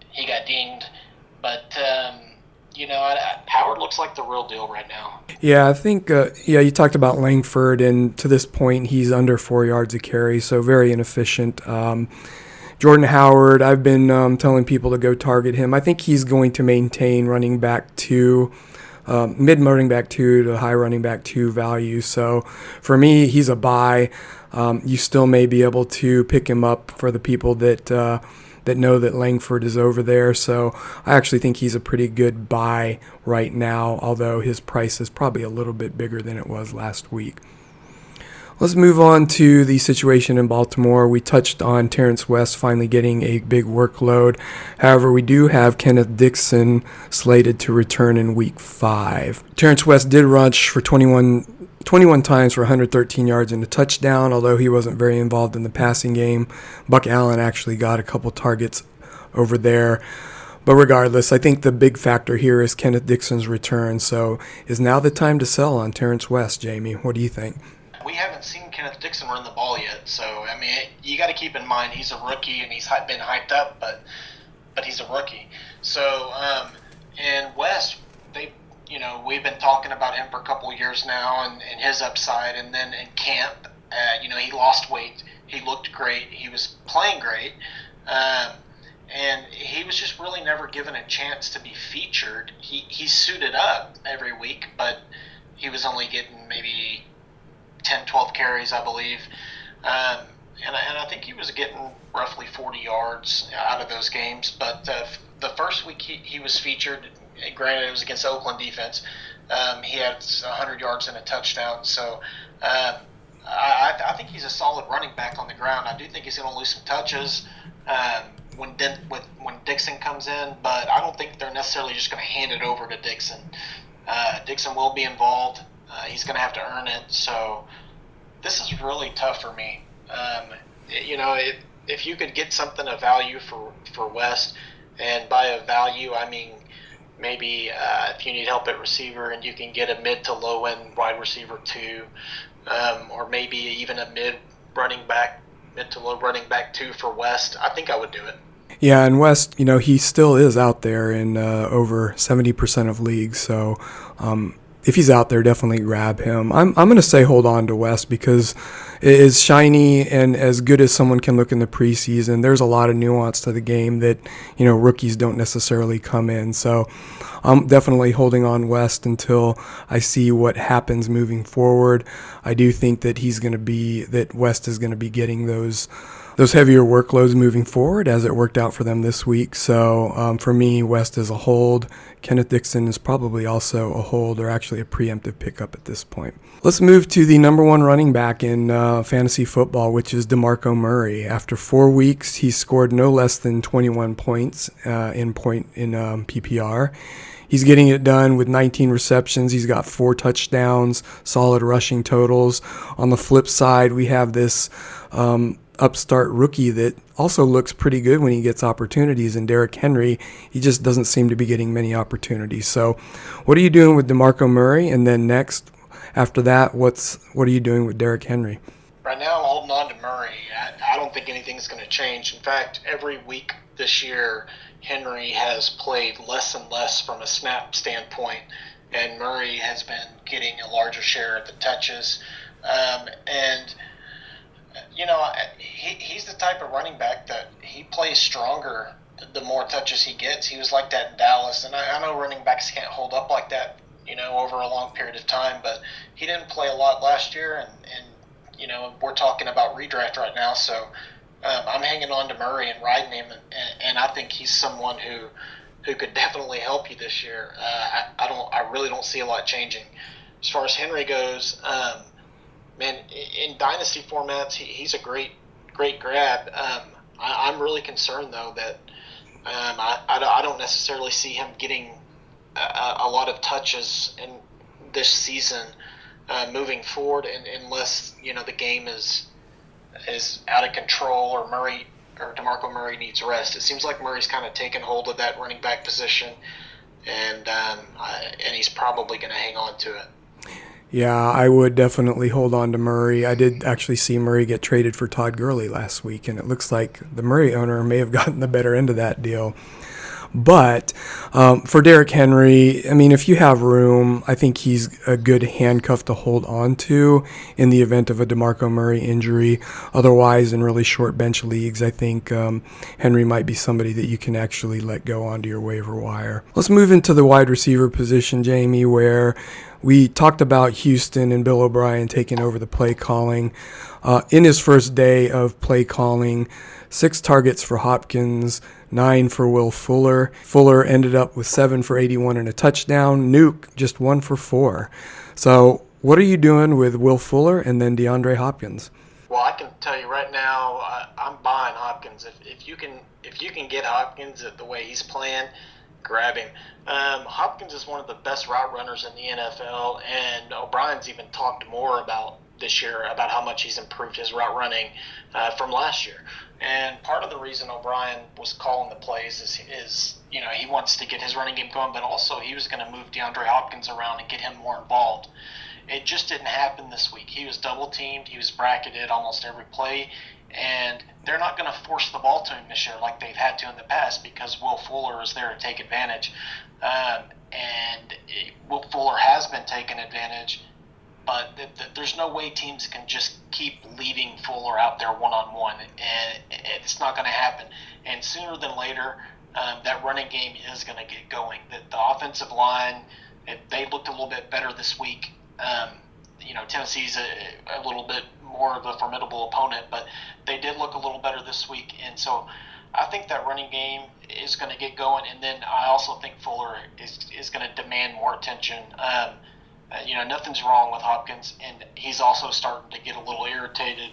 he got dinged. But Howard looks like the real deal right now. Yeah, I think, you talked about Langford, and to this point, he's under 4 yards a carry, so very inefficient. Jordan Howard, I've been telling people to go target him. I think he's going to maintain running back 2, mid running back 2 to high running back 2 value. So for me, he's a buy. You still may be able to pick him up for the people that know that Langford is over there. So I actually think he's a pretty good buy right now, although his price is probably a little bit bigger than it was last week. Let's move on to the situation in Baltimore. We touched on Terrence West finally getting a big workload. However, we do have Kenneth Dixon slated to return in Week 5. Terrence West did rush for 21 times for 113 yards and a touchdown, although he wasn't very involved in the passing game. Buck Allen actually got a couple targets over there. But regardless, I think the big factor here is Kenneth Dixon's return. So is now the time to sell on Terrence West, Jamie? What do you think? We haven't seen Kenneth Dixon run the ball yet, so I mean, you got to keep in mind he's a rookie and he's been hyped up, but he's a rookie. So and West, we've been talking about him for a couple of years now and his upside, and then in camp, he lost weight, he looked great, he was playing great, and he was just really never given a chance to be featured. He suited up every week, but he was only getting maybe 10, 12 carries, I believe. And I think he was getting roughly 40 yards out of those games. But the first week he was featured, granted it was against the Oakland defense, he had 100 yards and a touchdown. So I think he's a solid running back on the ground. I do think he's going to lose some touches when Dixon comes in, but I don't think they're necessarily just going to hand it over to Dixon. Dixon will be involved. He's going to have to earn it. So this is really tough for me. If you could get something of value for West, and by a value I mean maybe if you need help at receiver and you can get a mid to low end wide receiver 2, or maybe even a mid to low running back 2 for West, I think I would do it. Yeah, and West, he still is out there in over 70% of leagues. So if he's out there, definitely grab him. I'm going to say hold on to West because it is shiny and as good as someone can look in the preseason. There's a lot of nuance to the game that, rookies don't necessarily come in. So I'm definitely holding on West until I see what happens moving forward. I do think that West is going to be getting those heavier workloads moving forward as it worked out for them this week. So for me, West is a hold. Kenneth Dixon is probably also a hold, or actually a preemptive pickup at this point. Let's move to the number 1 running back in fantasy football, which is DeMarco Murray. After 4 weeks, he scored no less than 21 points in PPR. He's getting it done with 19 receptions. He's got 4 touchdowns, solid rushing totals. On the flip side, we have this upstart rookie that also looks pretty good when he gets opportunities, and Derrick Henry, he just doesn't seem to be getting many opportunities. So what are you doing with DeMarco Murray? And then next, after that, what are you doing with Derrick Henry? Right now I'm holding on to Murray. I don't think anything's going to change. In fact, every week this year, Henry has played less and less from a snap standpoint, and Murray has been getting a larger share of the touches. He's the type of running back that he plays stronger the more touches he gets. He was like that in Dallas, and I know running backs can't hold up like that, over a long period of time, but he didn't play a lot last year, and we're talking about redraft right now, so I'm hanging on to Murray and riding him, and I think he's someone who could definitely help you this year. I really don't see a lot changing. As far as Henry goes, man, in dynasty formats, he's a great grab. I'm really concerned though that I don't necessarily see him getting a lot of touches in this season moving forward, and unless the game is out of control or DeMarco Murray needs rest. It seems like Murray's kind of taken hold of that running back position, and he's probably going to hang on to it. Yeah, I would definitely hold on to Murray. I did actually see Murray get traded for Todd Gurley last week, and it looks like the Murray owner may have gotten the better end of that deal. But for Derrick Henry, I mean, if you have room, I think he's a good handcuff to hold on to in the event of a DeMarco Murray injury. Otherwise, in really short bench leagues, I think Henry might be somebody that you can actually let go onto your waiver wire. Let's move into the wide receiver position, Jamie, where we talked about Houston and Bill O'Brien taking over the play calling. In his first day of play calling, 6 targets for Hopkins, 9 for Will Fuller. Fuller ended up with 7 for 81 and a touchdown. Nuke, just 1 for 4. So what are you doing with Will Fuller and then DeAndre Hopkins? Well, I can tell you right now, I'm buying Hopkins. If you can get Hopkins at the way he's playing, grab him. Hopkins is one of the best route runners in the NFL, and O'Brien's even talked more about this year about how much he's improved his route running from last year. And part of the reason O'Brien was calling the plays is he wants to get his running game going, but also he was going to move DeAndre Hopkins around and get him more involved. It just didn't happen this week. He was double teamed. He was bracketed almost every play. And they're not going to force the ball to him this year like they've had to in the past because Will Fuller is there to take advantage. Will Fuller has been taking advantage, but there's no way teams can just keep leaving Fuller out there one-on-one, and it's not going to happen. And sooner than later, that running game is going to get going. The offensive line, they looked a little bit better this week. Tennessee's a little bit more of a formidable opponent, but they did look a little better this week. And so I think that running game is going to get going. And then I also think Fuller is going to demand more attention. Nothing's wrong with Hopkins, and he's also starting to get a little irritated.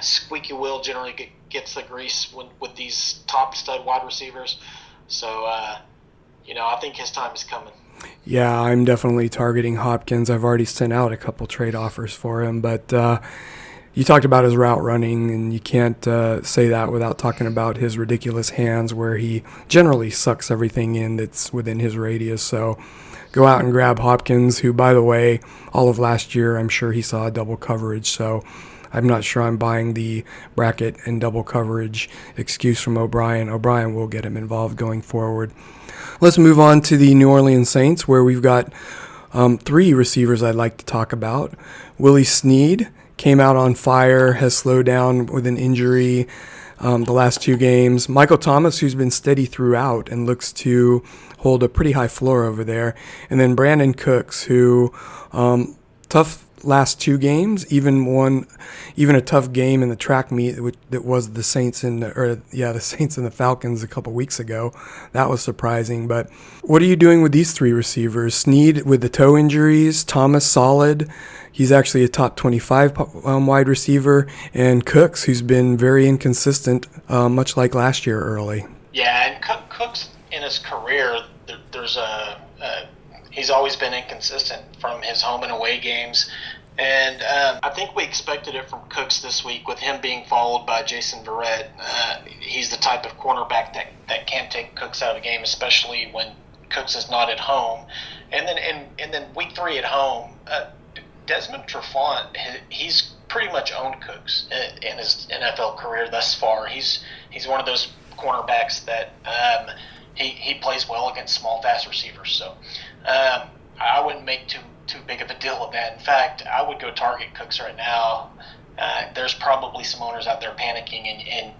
Squeaky wheel generally gets the grease with these top stud wide receivers. So, I think his time is coming. Yeah, I'm definitely targeting Hopkins. I've already sent out a couple trade offers for him, but you talked about his route running, and you can't say that without talking about his ridiculous hands where he generally sucks everything in that's within his radius. So go out and grab Hopkins, who, by the way, all of last year, I'm sure he saw double coverage. So I'm not sure I'm buying the bracket and double coverage excuse from O'Brien. O'Brien will get him involved going forward. Let's move on to the New Orleans Saints, where we've got 3 receivers I'd like to talk about. Willie Snead came out on fire, has slowed down with an injury the last 2 games. Michael Thomas, who's been steady throughout and looks to hold a pretty high floor over there. And then Brandon Cooks, who tough last 2 games, even a tough game in the track meet that was the Saints and the Falcons a couple weeks ago. That was surprising. But what are you doing with these 3 receivers? Snead with the toe injuries, Thomas solid. He's actually a top 25 wide receiver, and Cooks, who's been very inconsistent, much like last year early. Yeah, and Cooks in his career, he's always been inconsistent from his home and away games. And I think we expected it from Cooks this week with him being followed by Jason Verrett. He's the type of cornerback that can't take Cooks out of the game, especially when Cooks is not at home. And then week 3 at home, Desmond Trufant, he's pretty much owned Cooks in his NFL career thus far. He's one of those cornerbacks that he plays well against small, fast receivers. So I wouldn't make too big of a deal of that. In fact, I would go target Cooks right now. There's probably some owners out there panicking, and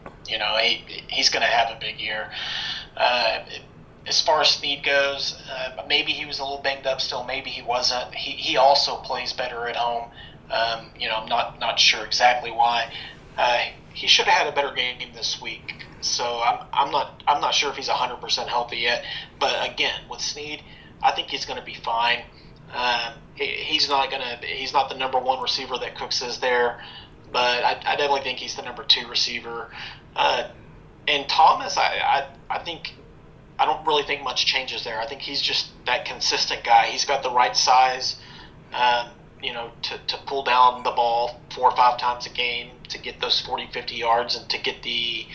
he's going to have a big year. As far as Snead goes, maybe he was a little banged up still. Maybe he wasn't. He also plays better at home. I'm not sure exactly why. He should have had a better game this week. So I'm not sure if he's 100% healthy yet. But again, with Snead, I think he's going to be fine. He's not the number 1 receiver that Cooks is there, but I definitely think he's the number 2 receiver. And Thomas, I think I don't really think much changes there. I think he's just that consistent guy. He's got the right size, to pull down the ball 4 or 5 times a game, to get those 40, 50 yards, and to get the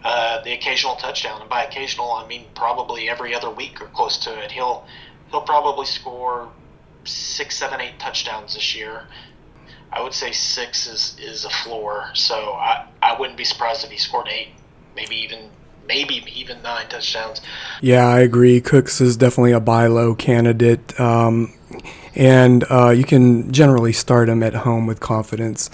occasional touchdown. And by occasional, I mean probably every other week or close to it. He'll probably score 6, 7, 8 touchdowns this year. I would say 6 is a floor. So I wouldn't be surprised if he scored 8, maybe even 9 touchdowns. Yeah, I agree. Cooks is definitely a buy low candidate. And you can generally start him at home with confidence.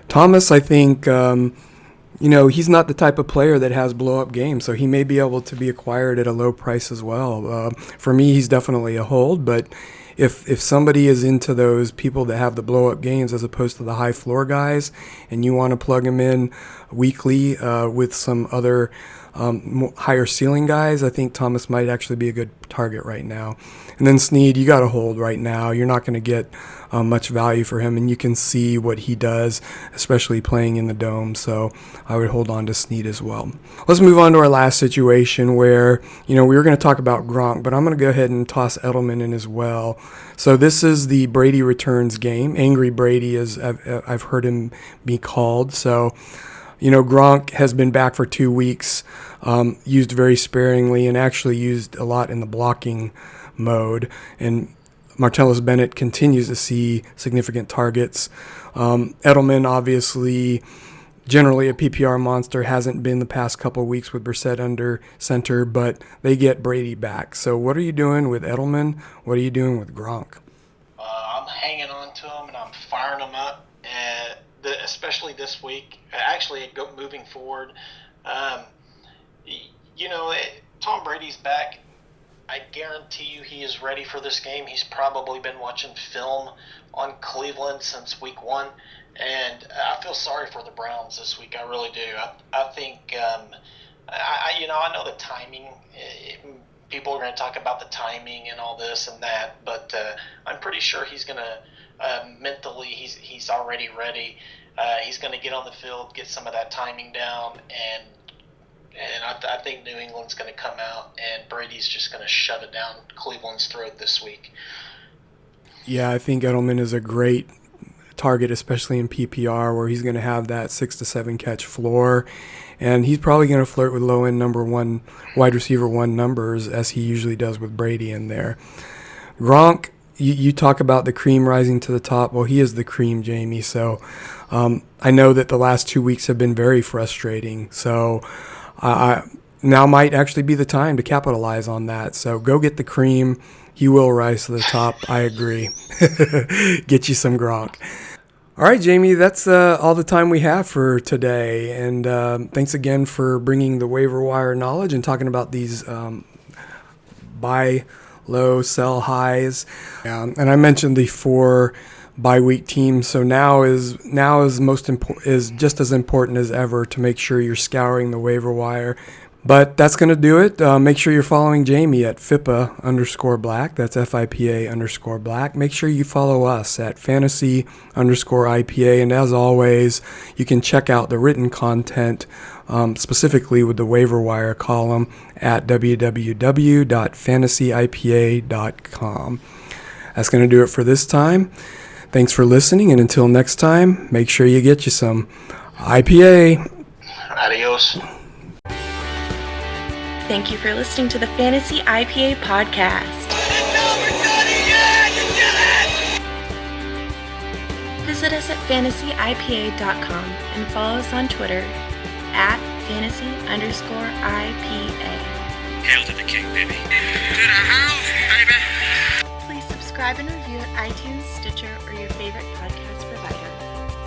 Thomas, I think, he's not the type of player that has blow-up games, so he may be able to be acquired at a low price as well. For me, he's definitely a hold, but if somebody is into those people that have the blow-up games as opposed to the high-floor guys, and you want to plug him in weekly with some other higher ceiling guys, I think Thomas might actually be a good target right now. And then Snead, you got to hold right now. You're not going to get much value for him, and you can see what he does, especially playing in the dome. So I would hold on to Snead as well. Let's move on to our last situation where, we were going to talk about Gronk, but I'm going to go ahead and toss Edelman in as well. So this is the Brady returns game. Angry Brady, as I've heard him be called. So, Gronk has been back for 2 weeks, used very sparingly, and actually used a lot in the blocking mode. And Martellus Bennett continues to see significant targets. Edelman, obviously, generally a PPR monster, hasn't been the past couple of weeks with Brissett under center, but they get Brady back. So what are you doing with Edelman? What are you doing with Gronk? I'm hanging on to him, and I'm firing him up, especially this week. Actually, moving forward, Tom Brady's back. I guarantee you he is ready for this game. He's probably been watching film on Cleveland since week 1, and I feel sorry for the Browns this week. I really do. I think, I know the timing. People are going to talk about the timing and all this and that, but I'm pretty sure he's going to mentally, he's already ready. He's going to get on the field, get some of that timing down, and I think New England's going to come out, and Brady's just going to shove it down Cleveland's throat this week. Yeah, I think Edelman is a great target, especially in PPR, where he's going to have that 6 to 7 catch floor, and he's probably going to flirt with low-end number 1, wide receiver 1 numbers, as he usually does with Brady in there. Gronk, you talk about the cream rising to the top. Well, he is the cream, Jamie, so I know that the last 2 weeks have been very frustrating, so now might actually be the time to capitalize on that. So go get the cream. He will rise to the top. I agree. Get you some Gronk. All right, Jamie, that's all the time we have for today. And thanks again for bringing the waiver wire knowledge and talking about these buy low, sell highs. And I mentioned the 4 bye-week teams, so now is just as important as ever to make sure you're scouring the waiver wire. But that's going to do it. Make sure you're following Jamie at FIPA_black. That's FIPA_black. Make sure you follow us at fantasy_IPA. And as always, you can check out the written content, specifically with the waiver wire column at www.fantasyipa.com. That's going to do it for this time. Thanks for listening, and until next time, make sure you get you some IPA. Adios. Thank you for listening to the Fantasy IPA podcast. Visit us at fantasyipa.com and follow us on Twitter at fantasy_IPA. Hail to the king, baby. To the house, baby. Please subscribe and review at iTunes, Stitcher, or your favorite podcast provider.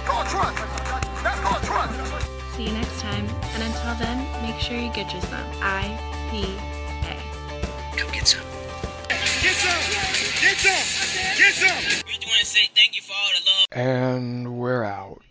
Call truck. That's called truck. See you next time, and until then, make sure you get you some IPA. Come get some. Get some. Get some. Get some. We just want to say thank you for all the love. And we're out.